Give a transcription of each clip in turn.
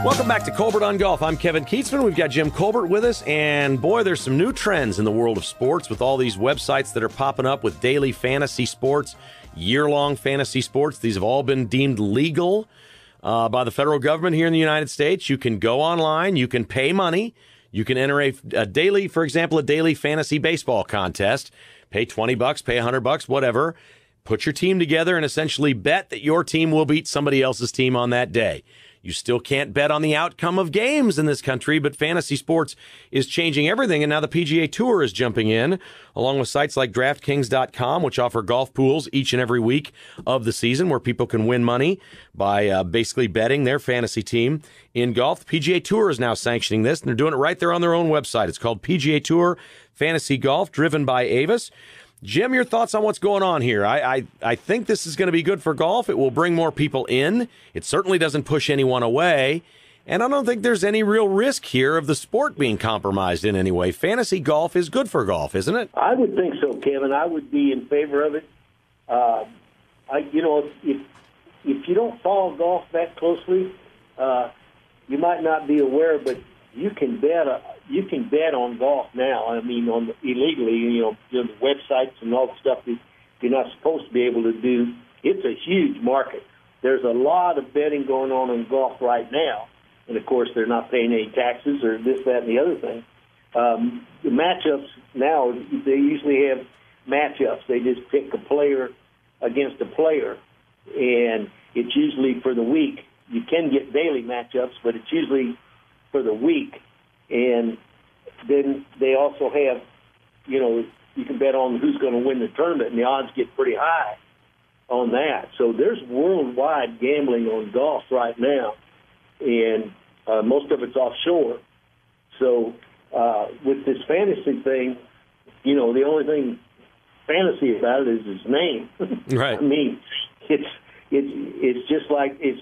Welcome back to Colbert on Golf. I'm Kevin Keatsman. We've got Jim Colbert with us, and boy, there's some new trends in the world of sports with all these websites that are popping up with daily fantasy sports, year-long fantasy sports. These have all been deemed legal by the federal government here in the United States. You can go online, you can pay money, you can enter a daily, for example, a daily fantasy baseball contest. Pay $20, pay $100, whatever. Put your team together and essentially bet that your team will beat somebody else's team on that day. You still can't bet on the outcome of games in this country, but fantasy sports is changing everything, and now the PGA Tour is jumping in, along with sites like DraftKings.com, which offer golf pools each and every week of the season where people can win money by basically betting their fantasy team in golf. The PGA Tour is now sanctioning this, and they're doing it right there on their own website. It's called PGA Tour Fantasy Golf, driven by Avis. Jim, your thoughts on what's going on here? I think this is going to be good for golf. It will bring more people in. It certainly doesn't push anyone away. And I don't think there's any real risk here of the sport being compromised in any way. Fantasy golf is good for golf, isn't it? I would think so, Kevin. I would be in favor of it. If you don't follow golf that closely, you might not be aware, but you can bet on golf now. I mean, illegally, the websites and all the stuff that you're not supposed to be able to do. It's a huge market. There's a lot of betting going on in golf right now, and of course, they're not paying any taxes or this, that, and the other thing. The matchups now, they usually have matchups. They just pick a player against a player, and it's usually for the week. You can get daily matchups, but it's usually for the week. And then they also have, you can bet on who's going to win the tournament, and the odds get pretty high on that. So there's worldwide gambling on golf right now, and most of it's offshore. So with this fantasy thing, the only thing fantasy about it is his name. Right. I mean, it's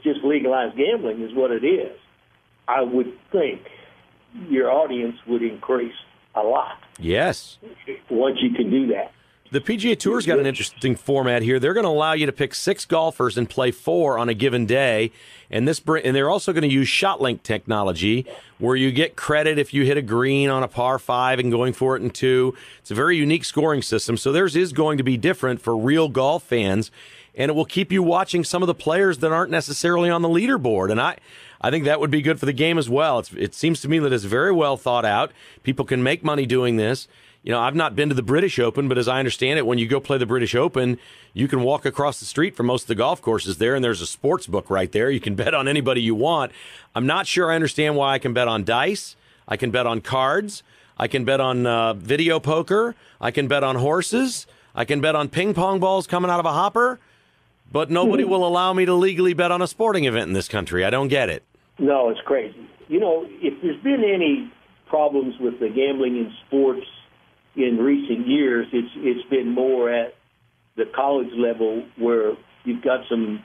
just legalized gambling is what it is. I would think your audience would increase a lot. Yes. Once you can do that. The PGA Tour's got an interesting format here. They're going to allow you to pick 6 golfers and play 4 on a given day. And they're also going to use ShotLink technology where you get credit if you hit a green on a par 5 and going for it in 2. It's a very unique scoring system. So theirs is going to be different for real golf fans. And it will keep you watching some of the players that aren't necessarily on the leaderboard. And I think that would be good for the game as well. It seems to me that it's very well thought out. People can make money doing this. I've not been to the British Open, but as I understand it, when you go play the British Open, you can walk across the street from most of the golf courses there, and there's a sports book right there. You can bet on anybody you want. I'm not sure I understand why I can bet on dice. I can bet on cards. I can bet on video poker. I can bet on horses. I can bet on ping pong balls coming out of a hopper. But nobody will allow me to legally bet on a sporting event in this country. I don't get it. No, it's crazy. If there's been any problems with the gambling in sports in recent years, it's been more at the college level where you've got some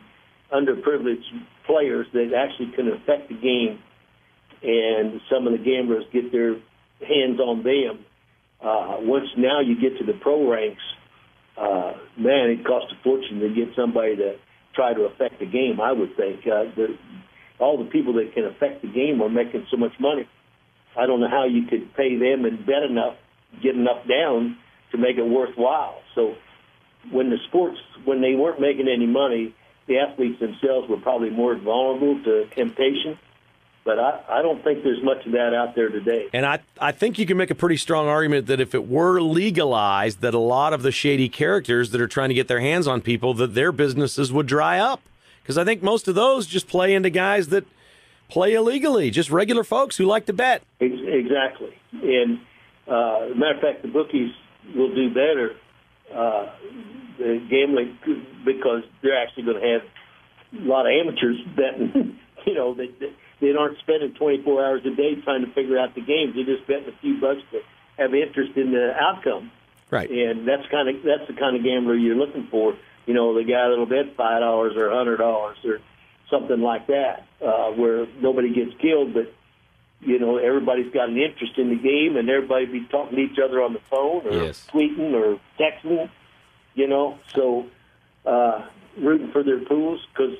underprivileged players that actually can affect the game, and some of the gamblers get their hands on them. Once now you get to the pro ranks, man, it costs a fortune to get somebody to try to affect the game, I would think. All the people that can affect the game are making so much money. I don't know how you could pay them and bet enough, get enough down to make it worthwhile. So when they weren't making any money, the athletes themselves were probably more vulnerable to temptation. But I don't think there's much of that out there today. And I think you can make a pretty strong argument that if it were legalized, that a lot of the shady characters that are trying to get their hands on people, that their businesses would dry up. Because I think most of those just play into guys that play illegally, just regular folks who like to bet. Exactly. And as a matter of fact, the bookies will do better, the gambling, because they're actually going to have a lot of amateurs betting, they aren't spending 24 hours a day trying to figure out the games. They're just betting a few bucks to have interest in the outcome. Right. And that's the kind of gambler you're looking for. The guy that'll bet $5 or $100 or something like that, where nobody gets killed, but everybody's got an interest in the game, and everybody be talking to each other on the phone or tweeting or texting. So rooting for their pools, because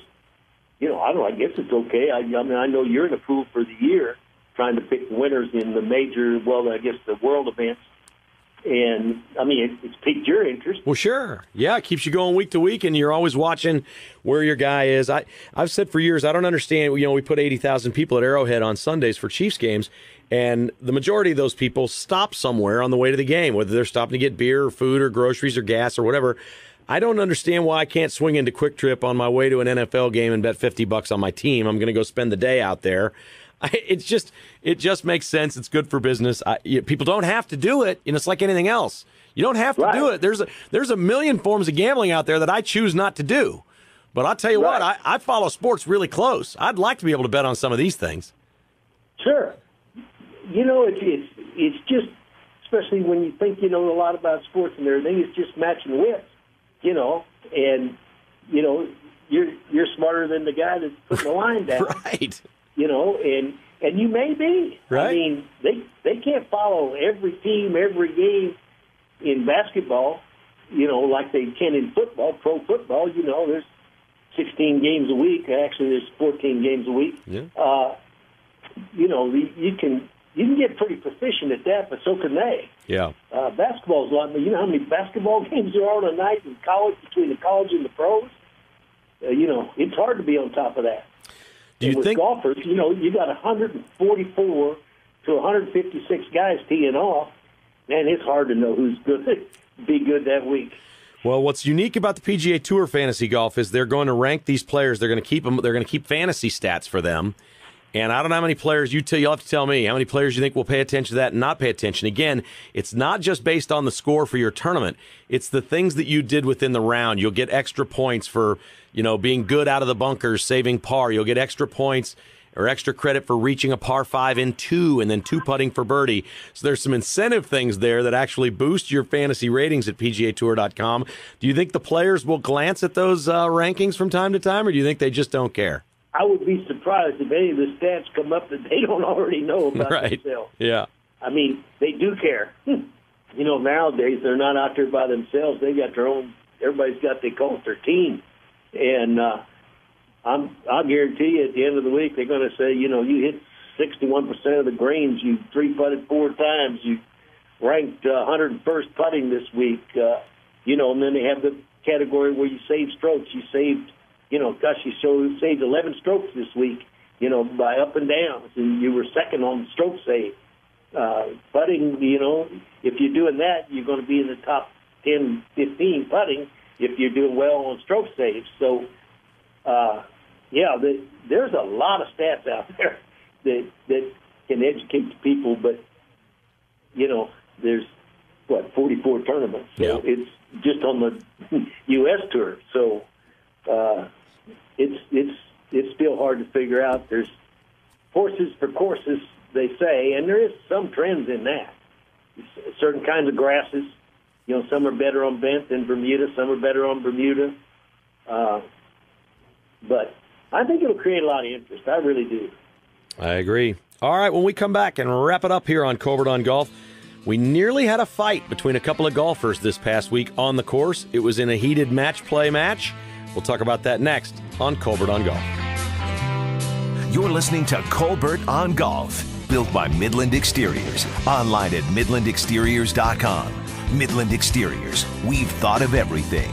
I don't know. I guess it's okay. I mean, I know you're in the pool for the year, trying to pick winners in the major, I guess the world events. And, I mean, it's piqued your interest. Well, sure. Yeah, it keeps you going week to week, and you're always watching where your guy is. I've said for years, I don't understand. We put 80,000 people at Arrowhead on Sundays for Chiefs games, and the majority of those people stop somewhere on the way to the game, whether they're stopping to get beer or food or groceries or gas or whatever. I don't understand why I can't swing into Quick Trip on my way to an NFL game and bet $50 on my team. I'm going to go spend the day out there. It just makes sense. It's good for business. People don't have to do it. It's like anything else. You don't have to do it. There's a million forms of gambling out there that I choose not to do. But I'll tell you what, I follow sports really close. I'd like to be able to bet on some of these things. Sure. It's just, especially when you think you know a lot about sports and everything, it's just matching wits, and you're smarter than the guy that's putting the line down. Right. And you may be. Right. I mean, they can't follow every team, every game in basketball, like they can in football, pro football. There's 16 games a week. Actually, there's 14 games a week. Yeah. You can get pretty proficient at that, but so can they. Yeah. Basketball's a lot. You know how many basketball games there are on a night in college between the college and the pros? It's hard to be on top of that. Do you think golfers, you got 144 to 156 guys teeing off, man, it's hard to know who's good be good that week. Well, what's unique about the PGA Tour fantasy golf is they're going to rank these players. They're going to keep them. They're going to keep fantasy stats for them. And I don't know how many players you'll have to tell me how many players you think will pay attention to that and not pay attention. Again, it's not just based on the score for your tournament. It's the things that you did within the round. You'll get extra points for, being good out of the bunkers, saving par. You'll get extra points or extra credit for reaching a par 5 in 2 and then 2-putting for birdie. So there's some incentive things there that actually boost your fantasy ratings at PGAtour.com. Do you think the players will glance at those rankings from time to time, or do you think they just don't care? I would be surprised if any of the stats come up that they don't already know about themselves. Yeah. I mean, they do care. Nowadays they're not out there by themselves. They got their own. Everybody's got, they call it their team, and I'll guarantee you at the end of the week they're going to say, you hit 61% of the greens, you 3-putted 4 times, you ranked 101st putting this week, and then they have the category where you saved strokes. You saved. You saved 11 strokes this week, by up and downs, and you were second on the stroke save. Putting, if you're doing that, you're going to be in the top 10, 15 putting if you're doing well on stroke saves. So, there's a lot of stats out there that can educate the people, but, there's, 44 tournaments. So it's just on the U.S. tour. So, it's still hard to figure out. There's horses for courses, they say, and there is some trends in that. Certain kinds of grasses, some are better on bent than Bermuda, some are better on Bermuda. But I think it'll create a lot of interest. I really do. I agree. All right, when we come back and wrap it up here on Colbert on Golf, we nearly had a fight between a couple of golfers this past week on the course. It was in a heated match play match. We'll talk about that next on Colbert on Golf. You're listening to Colbert on Golf, built by Midland Exteriors. Online at MidlandExteriors.com. Midland Exteriors, we've thought of everything.